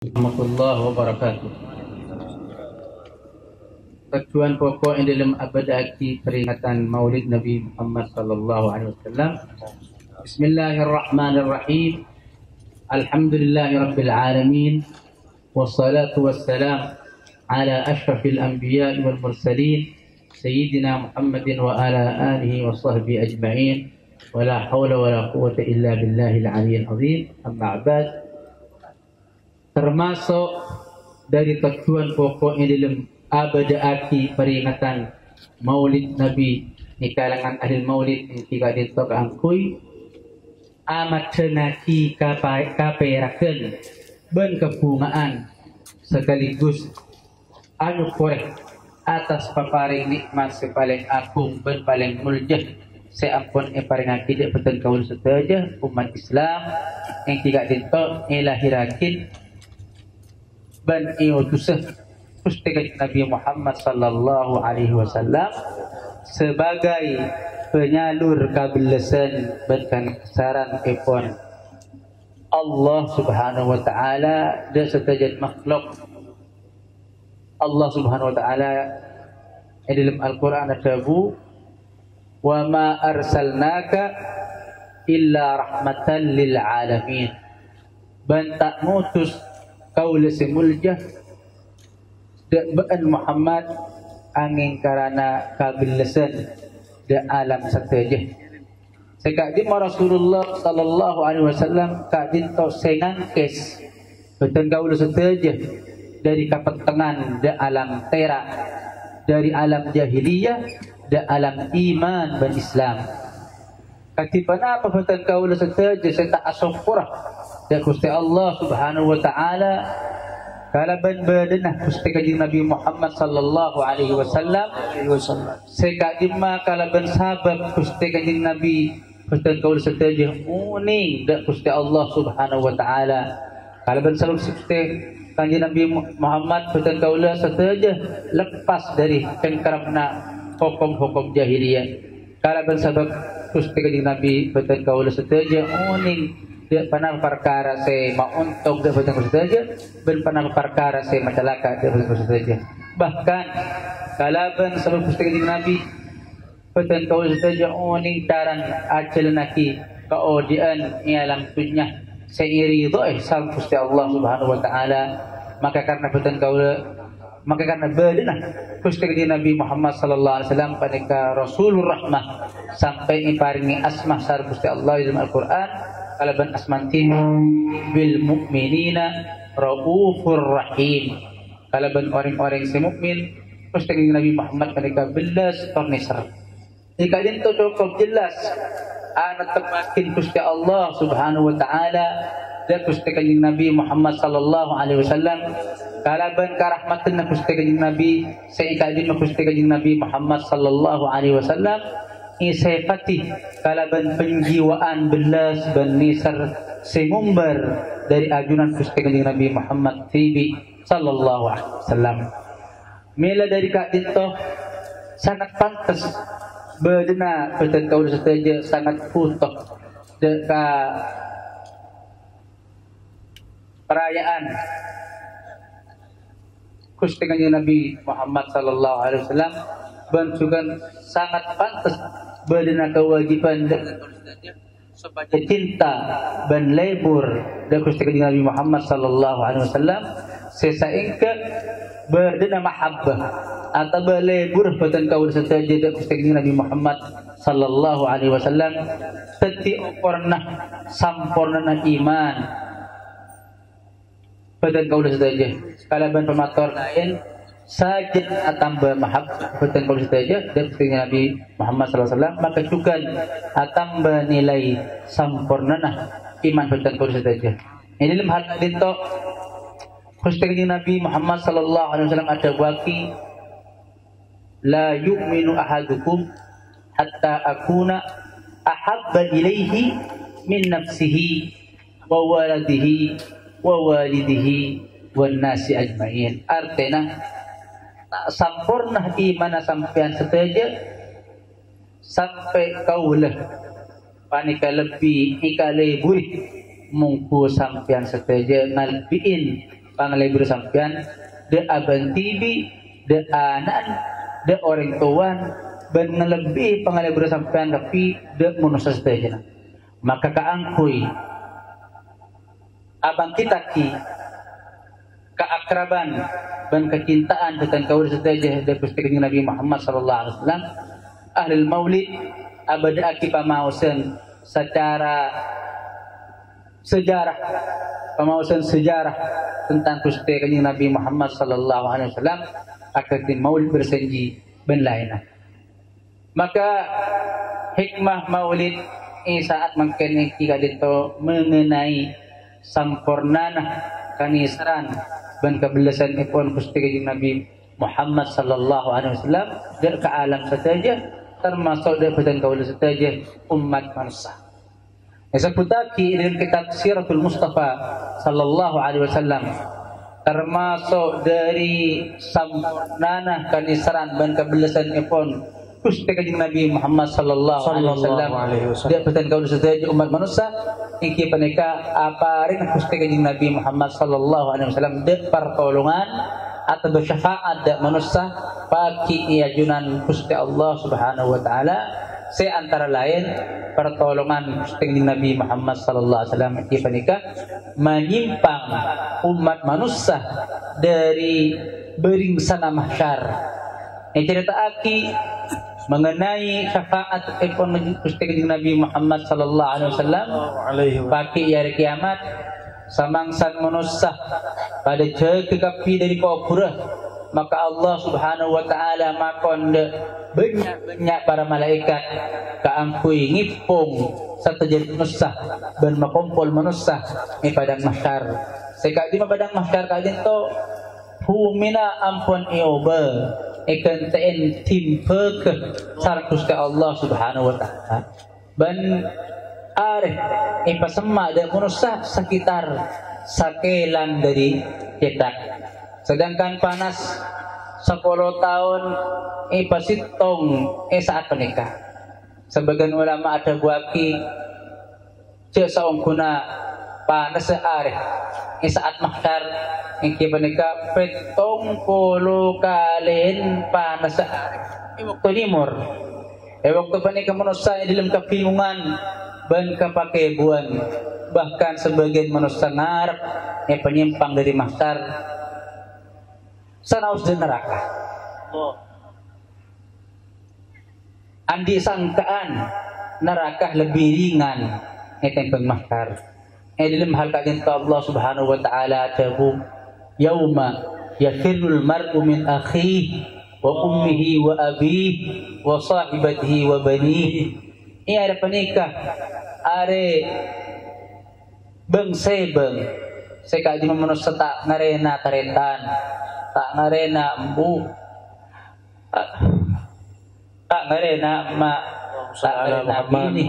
Warahmatullahi wabarakatuh. Tujuan pokok yang dalam abadaki peringatan Maulid Nabi Muhammad sallallahu alaihi wasallam. Bismillahirrahmanirrahim. Alhamdulillahirabbil alamin. Wassalatu wassalam ala asyrafil anbiya'i wal mursalin sayyidina Muhammadin wa ala alihi wa sahbihi ajma'in. Wala haula wala quwwata illa billahil aliyyil azim. Amma ba'd. Termasuk dari tujuan pokoknya dalam abadaaki peringatan Maulid Nabi di kalangan ahli Maulid yang tiga ditok angkui amat senaki kaperaken ben kebungaan sekaligus anu korek atas paparing nikmat sepaling agung ben paling muljah seampun paringaki dia peten kaul seteja umat Islam yang tiga ditok ilahirakin ban iutusah Gusti Nabi Muhammad sallallahu alaihi wasallam sebagai penyalur kabelesan dan kesaran epon Allah Subhanahu wa taala dan setajat makhluk. Allah Subhanahu wa taala dalam Al-Qur'an ada wa ma arsalnaka illa rahmatan lil alamin. Ben tak mutus kaula semuljah dan Muhammad angin karena kabilasan de alam sateja. Sekadi Rasulullah sallallahu alaihi wasallam kadin to sengangkes beten kaula sateja dari kapetengan de alam tera, dari alam jahiliyah de alam iman dan Islam. Katipana apa beten kaula sateja seta asofurah ya Gusti Allah Subhanahu wa taala kalaban badanah Gusti Kanjeng Nabi Muhammad sallallahu alaihi wasallam sekadima kalaban sabab Gusti Kanjeng Nabi peten kaul seteja uning dak Gusti Allah Subhanahu wa taala kalaban sabab Gusti Kanjeng Nabi Muhammad peten kaul seteja lepas dari cengkeramna hukum-hukum jahiliyah kalaban sabab Gusti Kanjeng Nabi peten kaul seteja uning dia pernah perkara saya mau untuk dia betul saja, ben pernah perkara saya masyarakat dia betul saja. Bahkan kalaban sebab Gusti Nabi betul kau saja oning taran acel naki keodian ialam punya seiri itu sang Gusti Allah Subhanahu wa taala maka karena betul kau maka karena badanah Gusti Nabi Muhammad sallallahu alaihi wasallam pada Rasulur Rahmah sampai iparingi asmah sar Gusti Allah dalam Al-Qur'an kalaban asmantin bil mu'minina raufur rahim kalaban orang-orang si mukmin Gusti Nabi Muhammad mereka belas tornisar jika itu cukup jelas anak temakin Gusti Allah Subhanahu wa taala dan Gusti Nabi Muhammad sallallahu alaihi wasallam kalaban karahmatan Gusti Nabi seikadin Gusti Nabi Muhammad sallallahu alaihi wasallam isefati kalaban penjiwaan belas benisar semumbar dari ajunan Gusti Kanjeng Nabi Muhammad Tibi sallallahu alaihi wasallam. Mila dari kak dito sangat pantas bedena peten kaul saja sangat putok deka perayaan Gusti Kanjeng Nabi Muhammad sallallahu alaihi wasallam dan juga sangat pantas berdana kewajiban supaya cinta dan lebur dan Gusti Nabi Muhammad sallallahu alaihi wasallam sesaingka berdana mahabbah atau berlebur beten kaul saja dan Gusti Nabi Muhammad sallallahu alaihi wasallam setiap pernah sampurna iman beten kaul saja kalaban pemator lain sajid atamba mahabbah beten kaul saja dan Gusti Nabi Muhammad sallallahu alaihi wasallam maka juga atamba nilai sampurnana iman beten kaul saja. Ini dalam hal dito Gusti Nabi Muhammad sallallahu alaihi wasallam ada waki la yu'minu ahadukum hatta akuna ahabba ilaihi min nafsihi wa waladihi wa walidihi wan nasi ajmain. Artinya tak sampurna iman sampean saja sampai kaulah panika lebih ikale buri mungku sampean saja ngalbiin pangalibur sampean de aban tibi de anan de orang tuan ben lebih pangalibur sampean tapi de manusia saja. Maka kaangkui abang kita ki keakraban dan kecintaan tentang kaul saja dari Gusti Nabi Muhammad sallallahu alaihi wasallam ahli maulid abada aki pamausan secara sejarah pemausan sejarah tentang Gusti Nabi Muhammad sallallahu alaihi wasallam akan di maulid bersenji ben lainah. Maka hikmah maulid saat mangken kita dito mengenai sampurnana kanisaran dan kebelasan ipon Gusti Nabi Muhammad sallallahu alaihi wasallam dari ke alam saja termasuk dari kaul saja umat manusia. Seputaki dalam kitab Siratul Mustafa sallallahu alaihi wasallam termasuk dari sampurnana kanisaran dan kebelasan ipon Gusti Nabi Muhammad sallallahu alaihi wasallam dia pesan kaul saja umat manusia iki paneka apa ring Gusti Nabi Muhammad sallallahu alaihi wasallam de pertolongan atau syafaat de manusia paki iajunan Gusti Allah Subhanahu wa taala se antara lain pertolongan Gusti Nabi Muhammad sallallahu alaihi wasallam iki paneka menyimpang umat manusia dari beringsana mahsyar. Cerita aki mengenai syafaat ipon Gusti Nabi Muhammad sallallahu alaihi wasallam pagi hari kiamat samangsan manusia pada cekapi dari kubur maka Allah Subhanahu wa taala makon banyak para malaikat kaangkui ngipung satejen manusia ben makumpul manusia di padang mahsyar seka di padang mahsyar kadin to humina ampun ioba ikan ten timpe ke sarkus ke Allah Subhanahu wa taala ban arif ipasema dan manusia sekitar sakelan dari cetak sedangkan panas 10 tahun ipasitong saat menikah. Sebagian ulama ada buaki cek saung kuna panas arif saat mahsyar iki menikah petong puluh kalin panas waktu timur waktu panika manusia dalam kebingungan ban kapakebuan bahkan sebagian manusia ngarep penyimpang dari mahsyar sanaus di neraka andi sangkaan neraka lebih ringan tentang mahsyar dalam hal kadin Allah Subhanahu wa taala tabu yauma yafirul mar'u min akhihi wa ummihi wa abihi wa sahibatihi wa banihi. Ini ada penikah are beng sebeng seka di manusia tak ngarena tarentan tak ngarena embu tak ngarena mak tak ngarena bini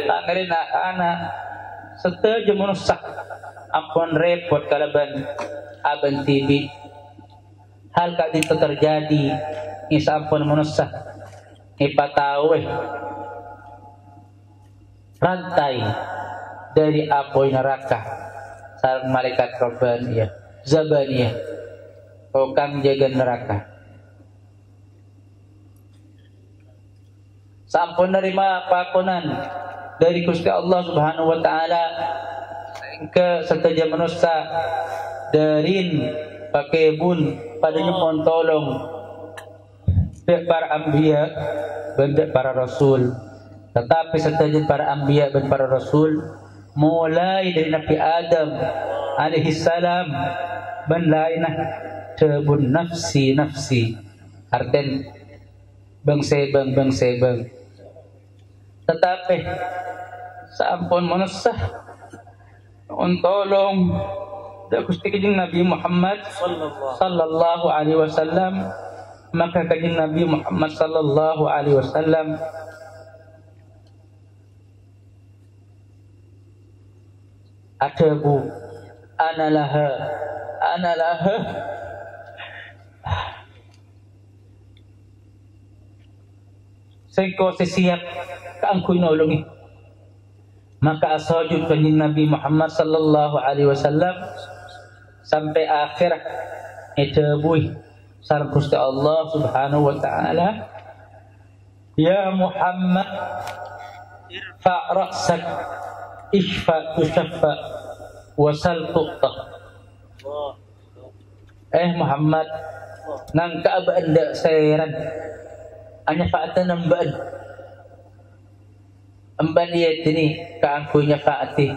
tak ngarena anak setelah manusia ampun repot kalaban aban tibi hal kadin itu terjadi isa ampun manusia ipatawe rantai dari apoy neraka sareng malaikat Rabbaniyah Zabaniyah tukang jaga neraka sampun nerima pakunan dari Gusti Allah Subhanahu wa taala ke seteja manusia darin pakai bun padanya mohon tolong para anbiya dan para rasul. Tetapi setelah para anbiya dan para rasul mulai dari Nabi Adam alaihi salam ban lainah tebun nafsi arten bang sebang tetapi sampun manusia tolong da Gusti Nabi Muhammad sallallahu alaihi wasallam maka kanjeng Nabi Muhammad sallallahu alaihi wasallam atabu ana laha sengko siap kaangkoy nolongi maka asajud kanjeng Nabi Muhammad sallallahu alaihi wasallam sampai akhir itu bui sareng Gusti Allah Subhanahu wa taala, ya Muhammad irfa ra'sak ishfa tushaffa wasal tuqta. Muhammad nang kaabaan da sayran anya faatan ambaan ambaniyat ini kaangkunya faati.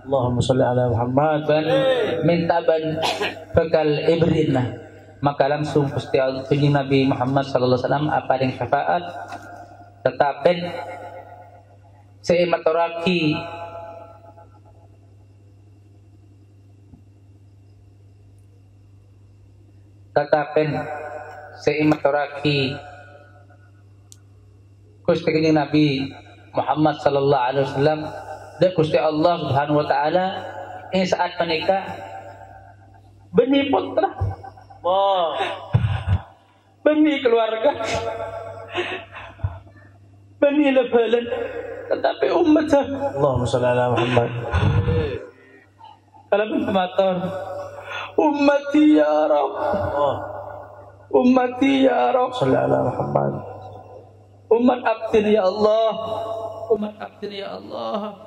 Allahumma sholli ala Muhammad. Ban minta ban bekal ibrinna, maka langsung Gusti Allah tunjing Nabi Muhammad sallallahu alaihi wasallam apa yang syafaat tetapin seimaturaki Gusti kanjeng Nabi Muhammad sallallahu alaihi wasallam dan Gusti Allah Subhanahu wa taala ini saat menikah benih putra, benih keluarga, benih lebalan, tetapi umat Allahumma sholli ala Muhammad. Kalau bermatur ummati ya Rabb, ummati ya Rabb, sholli ala Muhammad. Umat abdin ya Allah, umat abdin ya Allah.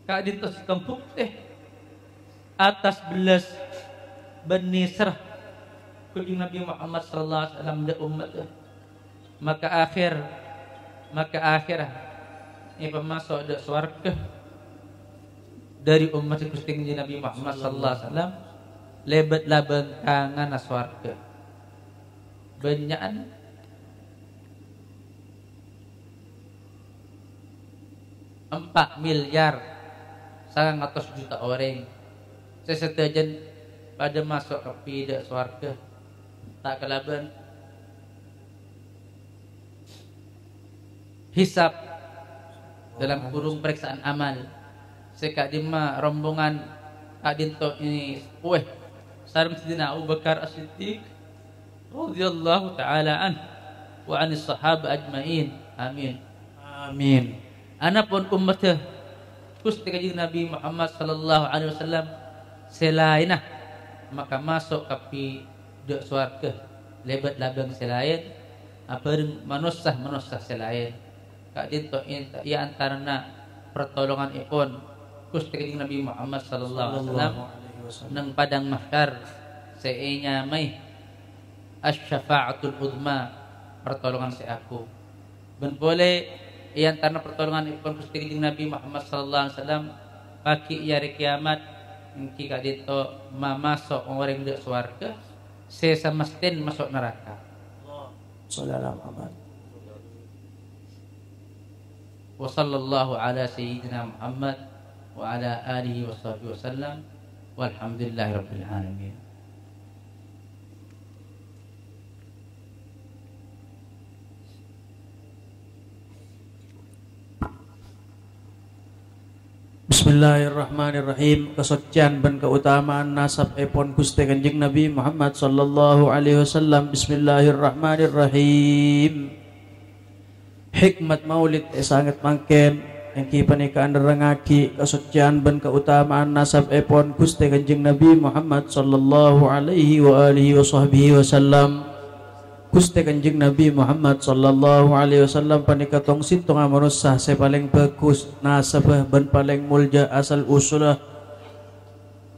Kak dintos kampung atas belas benih serah kunjung Nabi Muhammad sallallahu alaihi wasallam da umat, maka akhir ini pemasok da swarga dari umat Gusti Nabi Muhammad sallallahu alaihi wasallam lebat labang kangen swarga banyakan 4 miliar 100 juta orang sesedajan pada masuk ke pida swarga tak kelaban hisab dalam kurung periksaan amal sekak dima rombongan adinto ini sareng sidina Abu Bakar As-Siddiq radhiyallahu taala an wa anis sahaba ajmain, amin amin. Anapun umatnya Gusti kanjeng Nabi Muhammad sallallahu alaihi wasallam selainah maka masuk ke dak swarga lebat labang selain abareng manusia selain kak dinto ya antarana pertolongan ipun Gusti kanjeng Nabi Muhammad sallallahu alaihi wasallam nang padang mahsyar seinya mai asy-syafa'atul uzma pertolongan aku ben boleh yang tanah pertolongan ipun Gusti kanjeng Nabi Muhammad sallallahu alaihi wasallam pagi hari kiamat engki kadito mamasok orang dak swarga sesamestin masuk neraka. Sallallahu Muhammad. Wa sallallahu ala sayyidina Muhammad wa ala alihi wa sahbihi wasallam walhamdulillahi rabbil alamin. Bismillahirrahmanirrahim. Kesucian dan keutamaan nasab epon Gusti Kanjeng Nabi Muhammad sallallahu alaihi wasallam. Bismillahirrahmanirrahim. Hikmat maulid sangat mangken engki panikaan derengaki kesucian dan keutamaan nasab epon Gusti Kanjeng Nabi Muhammad sallallahu alaihi wa alihi wasallam. Gusti Kanjeng Nabi Muhammad sallallahu alaihi wasallam panikatong sintong manusia se paling bagus nasabah ban paling mulja asal usulah.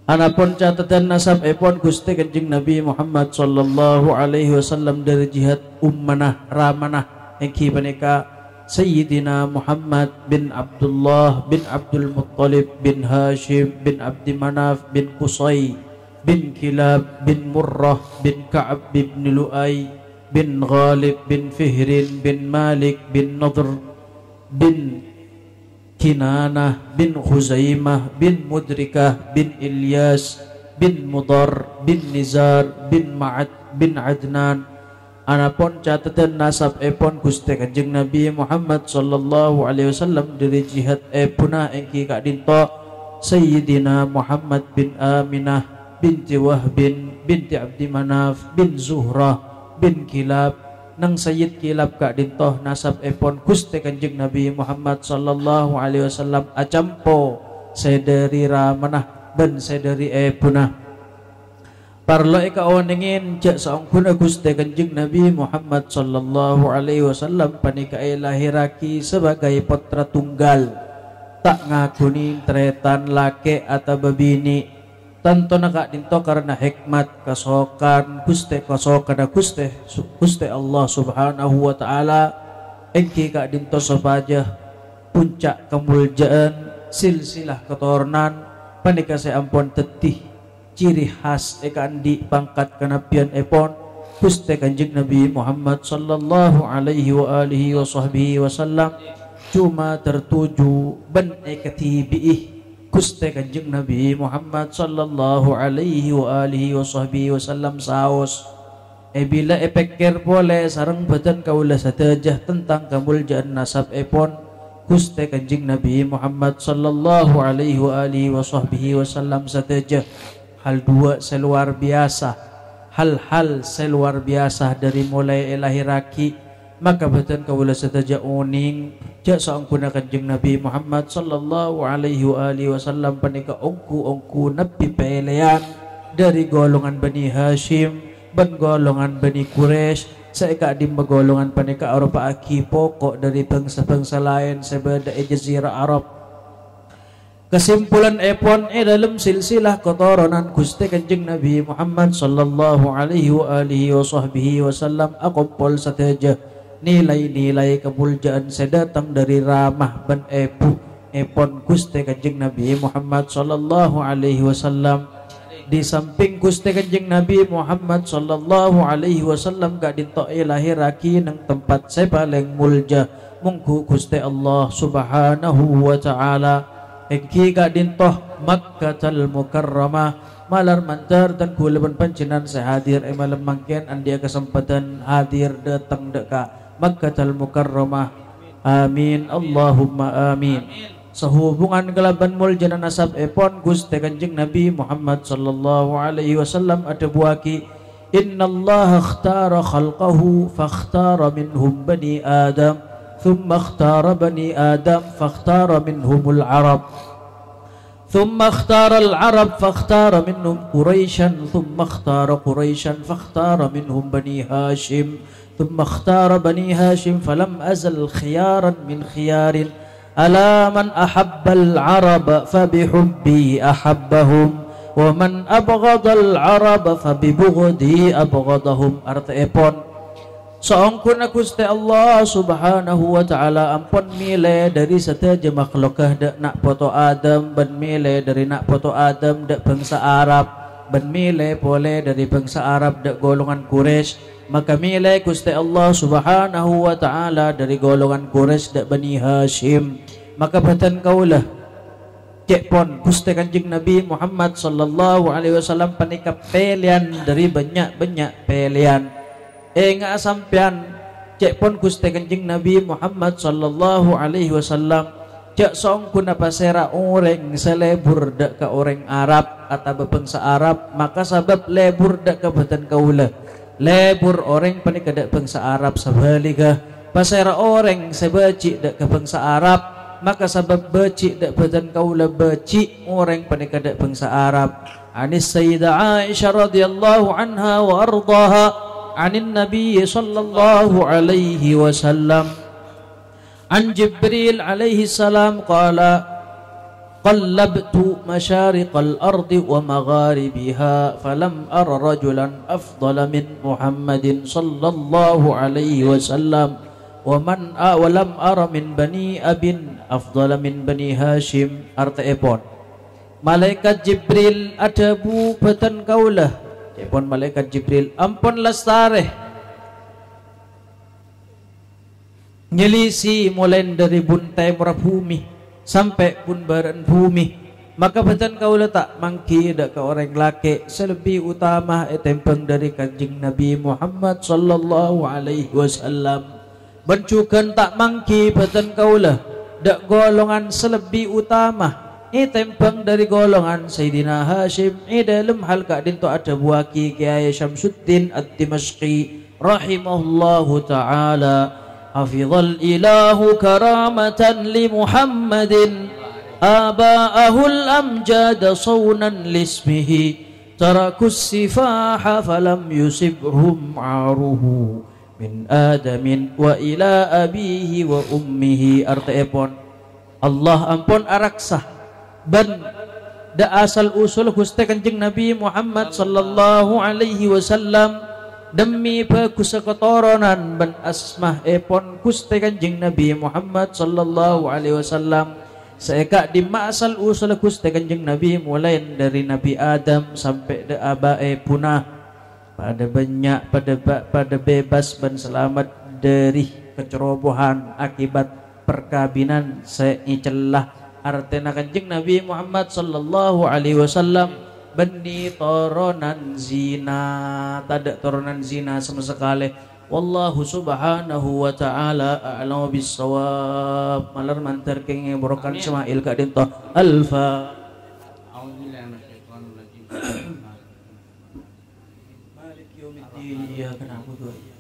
Anapun catatan nasab epon Gusti Kanjeng Nabi Muhammad sallallahu alaihi wasallam dari jihad ummanah ramanah engki panika Sayyidina Muhammad bin Abdullah bin Abdul Muttalib bin Hashim bin Abdi Manaf bin Qusay bin Kilab bin Murrah bin Ka'ab bin Lu'ay bin Ghalib bin Fihrin bin Malik bin Nadr bin Kinanah bin Khuzaimah bin Mudrikah bin Ilyas bin Mudar bin Nizar bin Ma'ad bin Adnan. Anapun catatan nasab epon Gusti Kanjeng Nabi Muhammad sallallahu alaihi wasallam dari jihad epuna engki kak dinto Sayyidina Muhammad bin Aminah binti Wahbin binti Abdi Manaf bin Zuhrah bin Kilab nang Sayyid Kilab kak dintoh nasab epon Gusti Kanjeng Nabi Muhammad sallallahu alaihi wasallam acampo sederi ramanah ben sedari punah parlo ika onengin cak saungkuna Gusti Kanjeng Nabi Muhammad sallallahu alaihi wasallam panika lahiraki sebagai putra tunggal tak ngakuni tretan laki atau babini tanto nakak dinto karena hikmat kasokan Gusti Gusti Allah subhanahu wa ta'ala engki kak dinto sabaja puncak kemuljaan silsilah keturunan panika saya ampun tetih ciri khas andi pangkat kenabian epon Gusti Kanjeng Nabi Muhammad sallallahu alaihi wa alihi wa sahbihi wasallam cuma tertuju ben ekatibiih Gusti Kanjeng Nabi Muhammad sallallahu alaihi wa alihi wa sahbihi wasallam saos bila epekir boleh sareng badan kaula satajah tentang kemuliaan nasab epon Gusti Kanjeng Nabi Muhammad sallallahu alaihi wa alihi wa sahbihi wasallam satajah hal dua seluar biasa hal-hal seluar biasa dari mulai lahiraki maka betul kaula sataja uning jak saungkuna Kanjeng Nabi Muhammad sallallahu alaihi wa alihi wasallam panika ongku nabi pelean dari golongan Bani Hashim ban golongan Bani Quraisy saeka di golongan panika Eropa aki pokok dari bangsa-bangsa lain sebada jazirah Arab. Kesimpulan epon dalam silsilah keturunan Gusti Kanjeng Nabi Muhammad sallallahu alaihi wa alihi wa sahbihi wasallam akumpul sateja nilai-nilai kemuliaan sedatang dari ramah ban epon Gusti Kanjeng Nabi Muhammad sallallahu alaihi wasallam. Di samping Gusti Kanjeng Nabi Muhammad sallallahu alaihi wasallam gak ditoi lahiraki nang tempat sepaling mulja mungku Gusti Allah subhanahu wa ta'ala engki ka dintoh Makkatul Mukarramah malar mantar dan kulaban pancenan sehadir malam mangken andi kesempatan hadir datang deka Makkatul Mukarramah amin Allahumma amin sehubungan kelaban muljana nasab epon Gusti Kanjeng Nabi Muhammad sallallahu alaihi wasallam ada buaki innallaha ikhtara khalqahu fakhtara minhum bani Adam ثم اختار بني آدم فاختار منهم العرب ثم اختار العرب فاختار منهم قريشا ثم اختار قريشا فاختار منهم بني هاشم ثم اختار بني هاشم فلم أزل خيارا من خيار ألا من أحب العرب فبحبي أحبهم ومن أبغض العرب فببغضي أبغضهم artiipun saungkuna Gusti Allah subhanahu wa ta'ala ampun milih dari setaja makhlukah dak nak foto Adam ban milih dari nak foto Adam dak bangsa Arab ban milih boleh dari bangsa Arab dak golongan Quraisy maka milih Gusti Allah subhanahu wa ta'ala dari golongan Quraisy dak Bani Hashim maka batan kaulah cek pon Gusti Kanjeng Nabi Muhammad sallallahu alaihi wasallam panika pelian dari banyak-banyak pelian nga sampean cek pon Gusti Kanjeng Nabi Muhammad sallallahu alaihi wasallam cek song kuna pasera orang selebur dak ka orang Arab atau bangsa Arab maka sabab lebur dak ka batan kaula lebur orang panika dak bangsa Arab sabalika pasera orang sebaci dak ka bangsa Arab maka sabab baci dak batan kaula baci orang panika dak bangsa Arab anis sayyidah Aisyah radhiyallahu anha wa ardaha عن النبي صلى الله عليه وسلم عن جبريل عليه السلام قال قلبت مشارق الأرض ومغاربها فلم أر رجلا أفضل من محمد صلى الله عليه وسلم ولم أر من بني أب أفضل من بني هاشم artiipun malaikat Jibril adabu batan kaulah pun malaikat Jibril ampun lestari nyelisi mulai dari buntai murah bumi sampai pun baran bumi maka batan kau letak mangki dak ke orang laki selebih utama tempeng dari Kanjeng Nabi Muhammad sallallahu alaihi wasallam bencukan tak mangki batan kau lah dak golongan selebih utama tempang dari golongan Sayyidina Hashim dalam hal kadin tu ada buaki Kiai Syamsuddin Ad-Dimashqi rahimahullahu ta'ala hafizal ilahu karamatan li Muhammadin آباءه الأمجاد صونا لاسمه تركوا السفاح فلم يصبهم عاره من آدم وإلى أبيه وأمه. Artiipun Allah ampun araksah ban da asal usul Gusti Kanjeng Nabi Muhammad sallallahu alaihi wasallam demi keturunan ban asmah epon Gusti Kanjeng Nabi Muhammad sallallahu alaihi wasallam seeka di asal usul Gusti Kanjeng Nabi mulai dari Nabi Adam sampai da abae punah pada banyak pada bebas dan selamat dari kecerobohan akibat perkawinan seicelah. Artinya Kanjeng Nabi Muhammad sallallahu alaihi wasallam bani turunan zina, tidak turunan zina sama sekali. Wallahu subhanahu wa ta'ala a'lamu bis-shawab. Malar mantar kenge borokan Ismail ka dinto alfa. Malik yaumiddin, iyyaka na'budu wa iyyaka